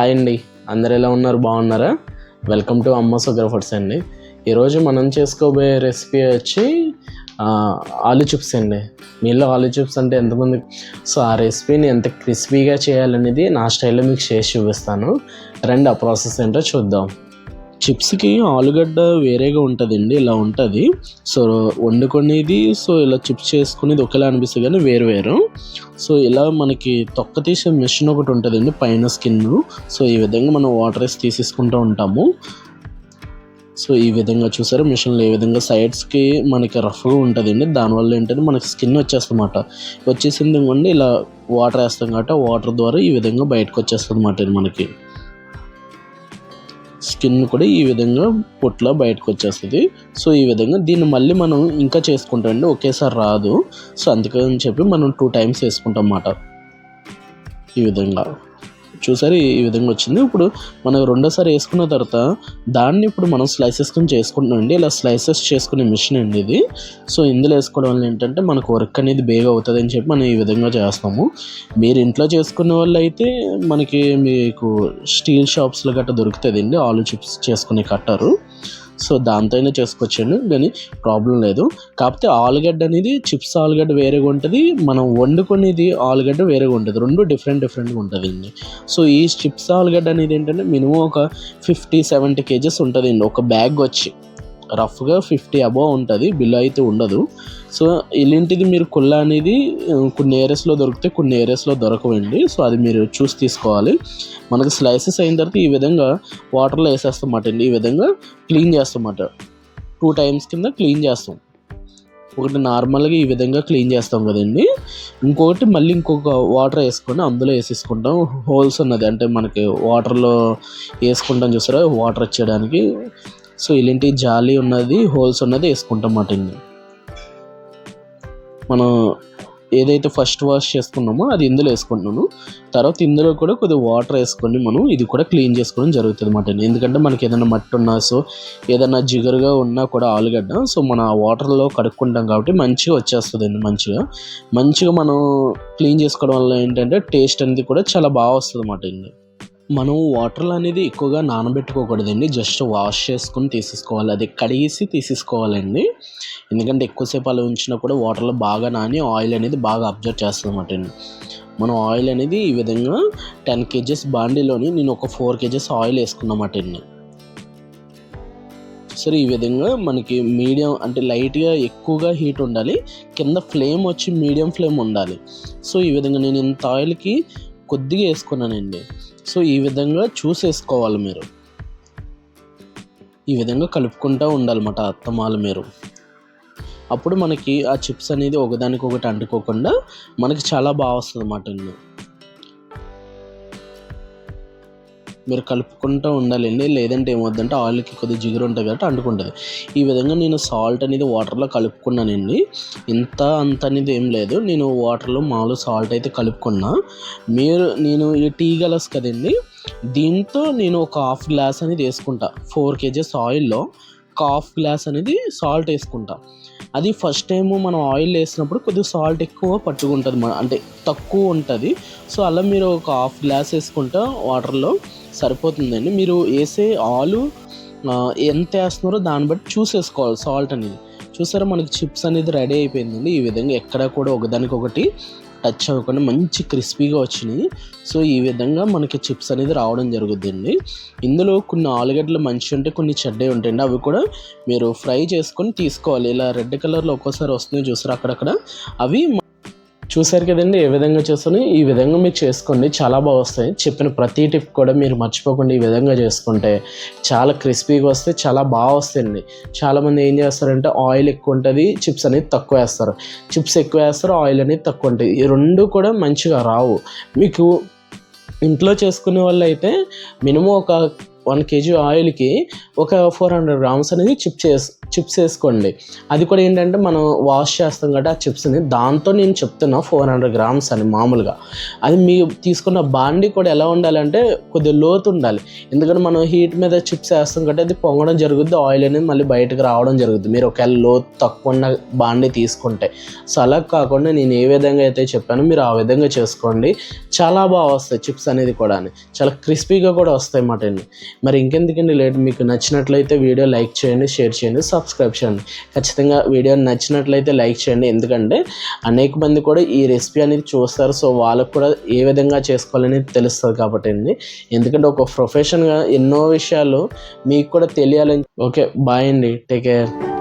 Hi అండి, అందరు ఎలా ఉన్నారు? బాగున్నారా? వెల్కమ్ టు అమ్మ సుగర్ ఫుడ్స్ అండి. ఈరోజు మనం చేసుకోబోయే రెసిపీ వచ్చి ఆలూ చిప్స్ అండి. మీలో ఆలూ చిప్స్ అంటే ఎంతమంది? సో ఆ రెసిపీని ఎంత క్రిస్పీగా చేయాలనేది నా స్టైల్లో మీకు చేసి చూపిస్తాను. రండి ఆ ప్రాసెస్ ఏంటో చూద్దాం. చిప్స్కి ఆలుగడ్డ వేరేగా ఉంటుందండి, ఇలా ఉంటుంది. సో వండుకునేది ఇలా చిప్స్ చేసుకునేది ఒకేలా అనిపిస్తుంది కానీ వేరు. సో ఇలా మనకి తొక్క తీసే మిషన్ ఒకటి ఉంటుందండి పైన స్కిన్. సో ఈ విధంగా మనం వాటర్ వేసి తీసేసుకుంటూ ఉంటాము. సో ఈ విధంగా చూసారు మిషన్లో ఏ విధంగా సైడ్స్కి మనకి రఫ్గా ఉంటుందండి. దానివల్ల ఏంటంటే మనకి స్కిన్ వచ్చేస్తుందన్నమాట. వచ్చేసింది ఇవ్వండి, ఇలా వాటర్ వేస్తాం కాబట్టి వాటర్ ద్వారా ఈ విధంగా బయటకు వచ్చేస్తుంది అన్నమాట. మనకి స్కిన్ కూడా ఈ విధంగా పొట్ల బయటకు వచ్చేస్తుంది. సో ఈ విధంగా దీన్ని మళ్ళీ మనం ఇంకా చేసుకుంటామండి, ఒకేసారి రాదు. సో అందుకని చెప్పి మనం 2 times వేసుకుంటాం అన్నమాట. ఈ విధంగా చూసారు, ఈ విధంగా వచ్చింది. ఇప్పుడు మనం రెండోసారి వేసుకున్న తర్వాత దాన్ని ఇప్పుడు మనం స్లైసెస్ చేసుకుంటున్నామండి. ఇలా స్లైసెస్ చేసుకునే మిషన్ అండి ఇది. సో ఇందులో వేసుకోవడం వల్ల ఏంటంటే మనకు వర్క్ అనేది బేగా అవుతుంది అని చెప్పి మనం ఈ విధంగా చేస్తాము. మీరు ఇంట్లో చేసుకునే వాళ్ళు అయితే మీకు స్టీల్ షాప్స్లో గట్రా దొరుకుతుందండి ఆలూ చిప్స్ చేసుకునే కట్టరు. సో దాంతో అయినా చేసుకోవచ్చండి, కానీ ప్రాబ్లం లేదు. కాకపోతే ఆలుగడ్డ అనేది చిప్స్ ఆలుగడ్డ వేరేగా ఉంటుంది, మనం వండుకునేది ఆలుగడ్డ వేరేగా ఉంటుంది. రెండు డిఫరెంట్గా ఉంటుందండి. సో ఈ చిప్స్ ఆలుగడ్డ అనేది ఏంటంటే మినిమం ఒక 50-70 kgs ఉంటుందండి. ఒక బ్యాగ్ వచ్చి రఫ్గా 50 above ఉంటుంది, బిల్ అయితే ఉండదు. సో ఇలాంటిది మీరు కుల్ల అనేది కొన్ని ఏరియాస్లో దొరుకుతాయి, కొన్ని ఏరియాస్లో దొరకవండి. సో అది మీరు చూసి తీసుకోవాలి. మనకు స్లైసెస్ అయిన తర్వాత ఈ విధంగా వాటర్లో వేసేస్తామాట అండి. ఈ విధంగా క్లీన్ చేస్తామాట. 2 times కింద క్లీన్ చేస్తాం. ఒకటి నార్మల్గా ఈ విధంగా క్లీన్ చేస్తాం కదండి, ఇంకొకటి మళ్ళీ ఇంకొక వాటర్ వేసుకొని అందులో వేసేసుకుంటాం. హోల్స్ ఉన్నది అంటే మనకి వాటర్లో వేసుకుంటాం చూసారా వాటర్ వచ్చేయడానికి. సో ఇలాంటి జాలి ఉన్నది హోల్స్ ఉన్నది వేసుకుంటాం అన్నమాట. మనం ఏదైతే ఫస్ట్ వాష్ చేసుకున్నామో అది ఇందులో వేసుకుంటున్నాను. తర్వాత ఇందులో కూడా కొద్దిగా వాటర్ వేసుకొని మనం ఇది కూడా క్లీన్ చేసుకోవడం జరుగుతుంది అన్నమాట. ఎందుకంటే మనకి ఏదైనా మట్టి ఉన్నా, సో ఏదైనా జిగురుగా ఉన్నా కూడా ఆలుగడ్డ సో మన వాటర్లో కడుక్కుంటాం కాబట్టి మంచిగా వచ్చేస్తుందండి. మంచిగా మనం క్లీన్ చేసుకోవడం వల్ల ఏంటంటే టేస్ట్ అనేది కూడా చాలా బాగా వస్తుంది అన్నమాట. మనం వాటర్లో అనేది ఎక్కువగా నానబెట్టుకోకూడదండి, జస్ట్ వాష్ చేసుకుని తీసేసుకోవాలి. అది కడిగేసి తీసేసుకోవాలండి. ఎందుకంటే ఎక్కువసేపు అలా ఉంచినా కూడా వాటర్లో బాగా నాని ఆయిల్ అనేది బాగా అబ్జర్వ్ చేస్తుంది అన్నమాట. మనం ఆయిల్ అనేది ఈ విధంగా 10 kgs బాండీలోని నేను ఒక 4 kgs ఆయిల్ వేసుకున్నమాట. సరే ఈ విధంగా మనకి మీడియం అంటే లైట్గా ఎక్కువగా హీట్ ఉండాలి, కింద ఫ్లేమ్ వచ్చి మీడియం ఫ్లేమ్ ఉండాలి. సో ఈ విధంగా నేను ఇంత ఆయిల్కి కొద్దిగా వేసుకున్నానండి. సో ఈ విధంగా చూసేసుకోవాలి మీరు. ఈ విధంగా కలుపుకుంటూ ఉండాలన్నమాట అత్తమాలు మీరు. అప్పుడు మనకి ఆ చిప్స్ అనేది ఒకదానికొకటి అంటుకోకుండా మనకి చాలా బాగా వస్తుంది అన్నమాట. మీరు కలుపుకుంటూ ఉండాలండి, లేదంటే ఏమవుద్దంటే ఆయిల్కి కొద్దిగా జిగురు ఉంటుంది కాబట్టి అంటుకుంటుంది. ఈ విధంగా నేను సాల్ట్ అనేది వాటర్లో కలుపుకున్నానండి. అంత అనేది ఏం లేదు, నేను వాటర్లో మామూలు సాల్ట్ అయితే కలుపుకున్నా. నేను ఈ టీ గ్లాస్ కదండి, దీంతో నేను ఒక 1/2 glass అనేది వేసుకుంటా. 4 kgs ఆయిల్లో 1/2 glass అనేది సాల్ట్ వేసుకుంటా. అది ఫస్ట్ టైం మనం ఆయిల్ వేసినప్పుడు కొద్దిగా సాల్ట్ ఎక్కువ పట్టుకుంటుంది, అంటే తక్కువ ఉంటుంది. సో అలా మీరు ఒక 1/2 glass వేసుకుంటా వాటర్లో సరిపోతుందండి. మీరు వేసే ఆలు ఎంత వేస్తున్నారో దాన్ని బట్టి చూసేసుకోవాలి సాల్ట్ అనేది. చూసారా మనకి చిప్స్ అనేది రెడీ అయిపోయిందండి. ఈ విధంగా ఎక్కడ కూడా ఒకదానికొకటి టచ్ అవ్వకుండా మంచి క్రిస్పీగా వచ్చినాయి. సో ఈ విధంగా మనకి చిప్స్ అనేది రావడం జరుగుతుందండి. ఇందులో కొన్ని ఆలుగడ్డలు మంచిగా ఉంటాయి, కొన్ని చెడ్డవి ఉంటాయండి. అవి కూడా మీరు ఫ్రై చేసుకొని తీసుకోవాలి. ఇలా రెడ్ కలర్లో ఒక్కోసారి వస్తున్నాయి చూసారు అక్కడక్కడ, అవి చూసారు కదండి ఏ విధంగా చేసుకొని. ఈ విధంగా మీరు చేసుకోండి, చాలా బాగా వస్తాయి. చెప్పిన ప్రతి టిప్ కూడా మీరు మర్చిపోకుండా ఈ విధంగా చేసుకుంటే చాలా క్రిస్పీగా వస్తాయి, చాలా బాగా వస్తాయండి. చాలామంది ఏం చేస్తారంటే ఆయిల్ ఎక్కువ ఉంటుంది, చిప్స్ అనేది తక్కువ వేస్తారు. చిప్స్ ఎక్కువ వేస్తారు, ఆయిల్ అనేది తక్కువ ఉంటుంది. ఈ రెండు కూడా మంచిగా రావు. మీకు ఇంట్లో చేసుకునే వాళ్ళు అయితే మినిమం ఒక 1 kg ఆయిల్కి ఒక 400 grams అనేది చిప్స్ వేసుకోండి. అది కూడా ఏంటంటే మనం వాష్ చేస్తాం కాబట్టి ఆ చిప్స్ని, దాంతో నేను చెప్తున్నా 400 గ్రామ్స్ అని మామూలుగా. అది మీ తీసుకున్న బాండీ కూడా ఎలా ఉండాలంటే కొద్దిగా లోతు ఉండాలి. ఎందుకంటే మనం హీట్ మీద చిప్స్ వేస్తాం కాబట్టి అది పొంగడం జరుగుద్ది, ఆయిల్ అనేది మళ్ళీ బయటకు రావడం జరుగుద్ది మీరు ఒకవేళ లోతు తక్కువ ఉన్న బాండీ తీసుకుంటే. సో అలా కాకుండా నేను ఏ విధంగా అయితే చెప్పానో మీరు ఆ విధంగా చేసుకోండి. చాలా బాగా వస్తాయి చిప్స్ అనేది కూడా, చాలా క్రిస్పీగా కూడా వస్తాయి అన్నమాట అండి. మరి ఇంకెందుకండి లేట్, మీకు నచ్చినట్లయితే వీడియో లైక్ చేయండి, షేర్ చేయండి, సబ్స్క్రైబ్ చేయండి. ఖచ్చితంగా వీడియో నచ్చినట్లయితే లైక్ చేయండి, ఎందుకంటే అనేక మంది కూడా ఈ రెసిపీ అనేది చూస్తారు. సో వాళ్ళకు కూడా ఏ విధంగా చేసుకోవాలని తెలుస్తుంది కాబట్టి అండి. ఎందుకంటే ఒక ప్రొఫెషన్గా ఎన్నో విషయాలు మీకు కూడా తెలియాలని. ఓకే, బాయ్ అండి, టేక్ కేర్.